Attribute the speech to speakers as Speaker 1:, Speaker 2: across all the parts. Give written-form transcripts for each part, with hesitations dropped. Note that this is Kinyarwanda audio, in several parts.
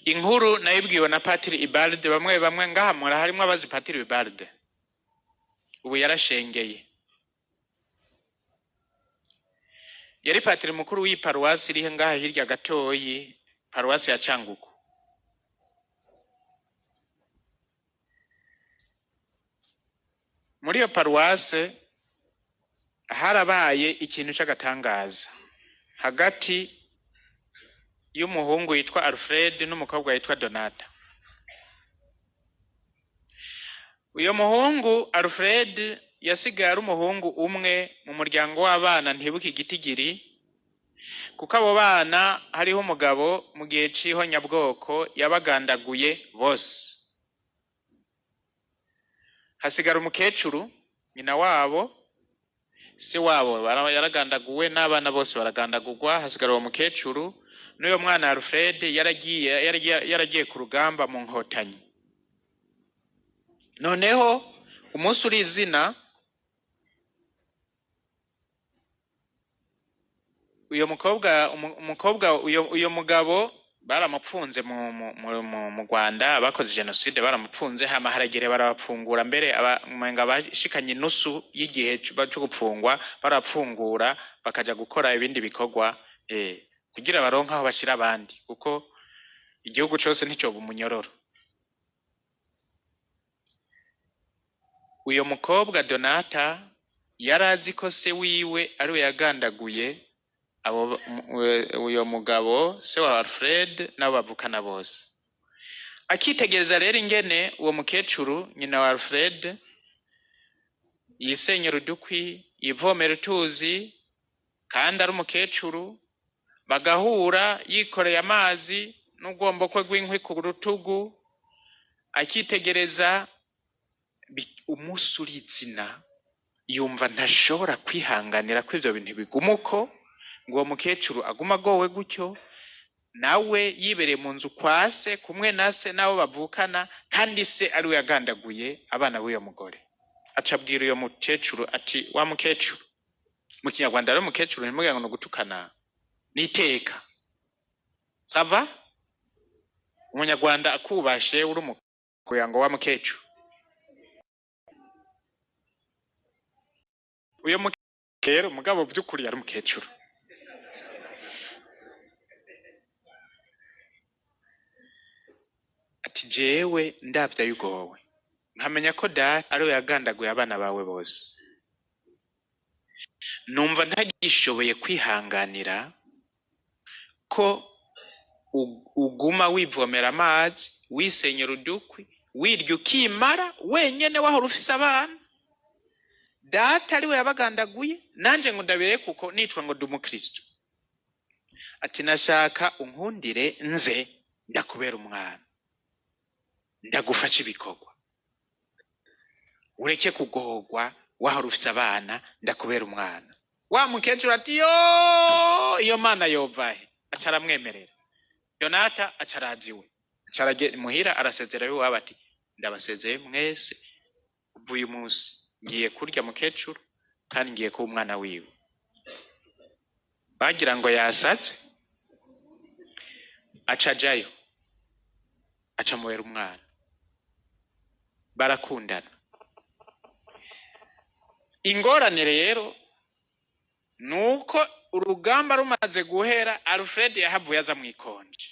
Speaker 1: inkuru nayibwiwe na Patiri Ibalde, bamwe bamwe ngahamura harimo abazi Patiri Ibalde, ubu yarashengeye. Yari patiri mukuru w'iparuwasi iri ngaha hirya gatoyi, paruwasi ya Cyangugu. Muri iyo paruwase harabaye ikintu cy'agatangaza hagati y'umuhungu yitwa Alfred n'umukobwa yitwa Donata. Uyo muhungu Alfred yasigaye ari umuhungu umwe mu muryango w'abana ntibuka igitigiri, kuko abo bana hariho umugabo mu gihe ciho nyabwoko yabagandaguye bose. Hasigara umukecuru nyina wabo, se wabo yaragandaguwe n'abana bose baragandagurwa. Hasigara uwo mukecuru n'uyo mwana Alfred yaragiye ku rugamba mu Nkotanyi. Noneho umunsi uri izina, uyo mugabo baramupfunze mu Rwanda, bakoze genocide baramupfunze, hama haragire barabapfungura, mbere abamenga bashikanye nusu y'igihe cyo gupfungwa barapfungura bakaja gukora ibindi bikorwa kugira baronka aho bashira abandi, kuko igihugu cyose nticyo bumunyororo. Uyo mukobwa Donata yarazi ko se wiwe ari we yagandaguye uyo mugabo, se wa Alfred n'abo bavukana bose. Akitegereza rero ingene uwo mukecuru nyina wa Alfred yisenyera udukwi, yivomera utuzi, kandi ari umukecuru, bagahura yikoreye amazi n'ugwombokwe rw'inkwi ku rutugu. Akitegereza umunsi uri izina yumva ntashobora kwihanganira ko ivyo bintu bigumuko, ngo uwo mukecuru aguma agowe gutyo, nawe yibereye mu nzu kwa se kumwe na se n'abo bavukana, kandi se ari we yagandaguye abana b'uyo mugore. Acabwira uyo mukecuru ati, wa mukecuru, mu Kinyarwanda rero mukecuru ntimubwire ngo gutukana n'iteka, sava? Umunyarwanda akubashe uri umukuya ngo wa mukecuru. Uyo mukecuru umugabo by'ukuri yari umukecuru. Ati, jewe ndavya yugowe nkamenya ko data ari we yagandaguye abana bawe bose, numva ntagishoboye kwihanganira ko uguma wivomera amazi, wisenyera udukwi, wirya ukimara wenyene wahora ufise abana. Data ari we yabagandaguye, nanje ngo ndabire kuko nitwa ngo ndi umukristo. Ati, nashaka unkundire nze ndakubera umwana, ndagufasha ibikorwa, ureke kugorwa wahora ufise abana, ndakubera umwana. Wa mukecuru ati, iyo mana yovahe? Acaramwemerera. Donata acaraziwe, acarage muhira, arasezera iwabo ati, ndabasezeye mwese, uvuye umunsi ngiye kurya mukecuru kandi ngiye kuba umwana wiwe. Bagira ngo yasatse, acajayo acamubera umwana, barakundana. Ingorane rero nuko urugamba rumaze guhera, Alfred yahavuye aza mwikonje,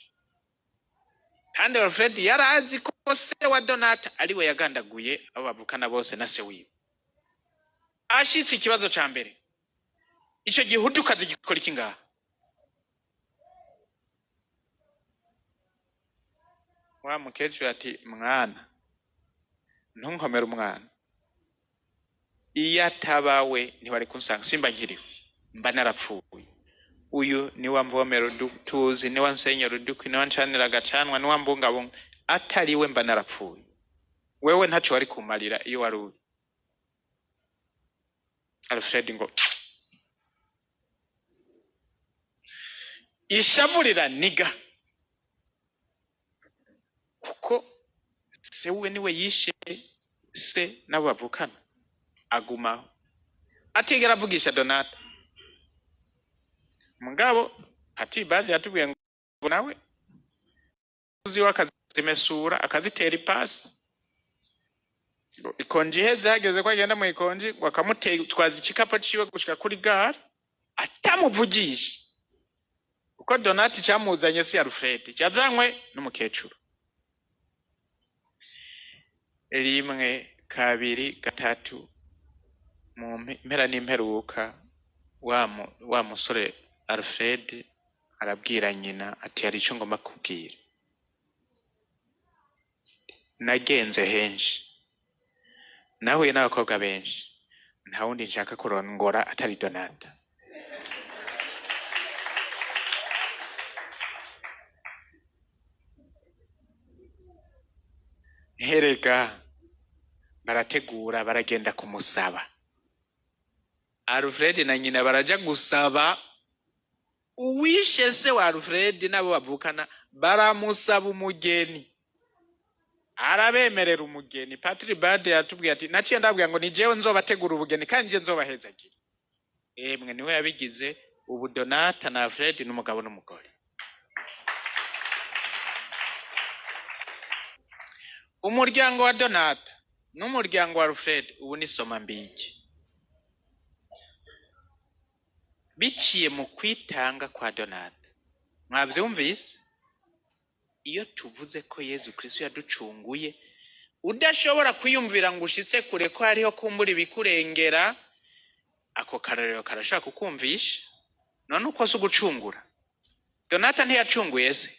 Speaker 1: kandi Alfred yarazi ko se wa Donata ari we yagandaguye abo bavukana bose na se wiwe. Ashitse ikibazo ca mbere, ico gihutu kazi gikora iki ngaha? Wa mukecuru ati, mwana ntunkomere umwana, iyo atabawe ntiwari kunsanga, simba nkiriho, mba narapfuye. Uyu ni wa mvomero utuzi, ni wa nsenyera udukwi, ni wa ncanira agacanwa, ni wa mbungabunga, atariwe mba narapfuye. Wewe ntaco wari kumarira iyo wari uri. Alfred ngo ishavurira niga, kuko se we niwe yishe se n'abo bavukana, agumaho atigera avugisha Donata. Mugabo ati baje yatubwiye ngo nawe ziwe akazimesura akazitera ipasi. Ikonji iheze hageze ko agenda mu ikonji bakamutwaza igikapu ciwe gushika kuri gare atamuvugisha. Uko Donati cyamuzanye si Alfred, cyazanywe n'umukecuru. Rimwe, kabiri, gatatu, mu mpera n'imperuka wa musore Alfred arabwira nyina ati hari icyo ngomba kubwira. Nagenze henshi, nahuye n'abakobwa benshi, nta wundi nshaka kurongora atari Donata. Herega barategura baragenda kumusaba. Alfred na nyina baraja gusaba uwishe se wa Alfred nabo bavukana, baramusaba umugeni. Arabemerera umugeni. Patri Bade yatubwiye ati naciye ndabwira ngo ni jewe nzobategura ubugeni kandi je nzobahezagira. Mwe niwe yabigize. Ubu Donata na Alfred n'umugabo n'umugore. Umuryango wa Donata n'umuryango wa Alfred ubu ni soma mbiki. Biciye mu kwitanga kwa Donata. Mwavyumvise? Iyo tuvuze ko Yezu Kristo yaducunguye, udashobora kwiyumvira ngo ushitse kure ko hariho kumbura ibikurengera, ako kararero karashaka kukumvisha. None uko se ugucungura? Donata ntiyacunguye se?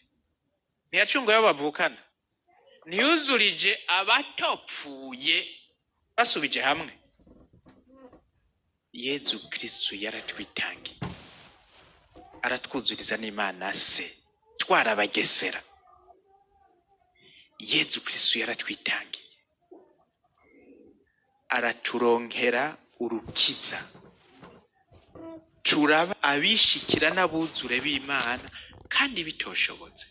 Speaker 1: Ntiyacunguye abavukana? Ntiyuzurije abatopfuye basubije hamwe? Yezu Kristo yaratwitangiye, aratwuzuriza n'Imana se, twarabagesera. Yezu Kristo yaratwitangiye, araturonkera urukiza. Turaba abishikira n'abuzure b'Imana kandi bitoshobotse.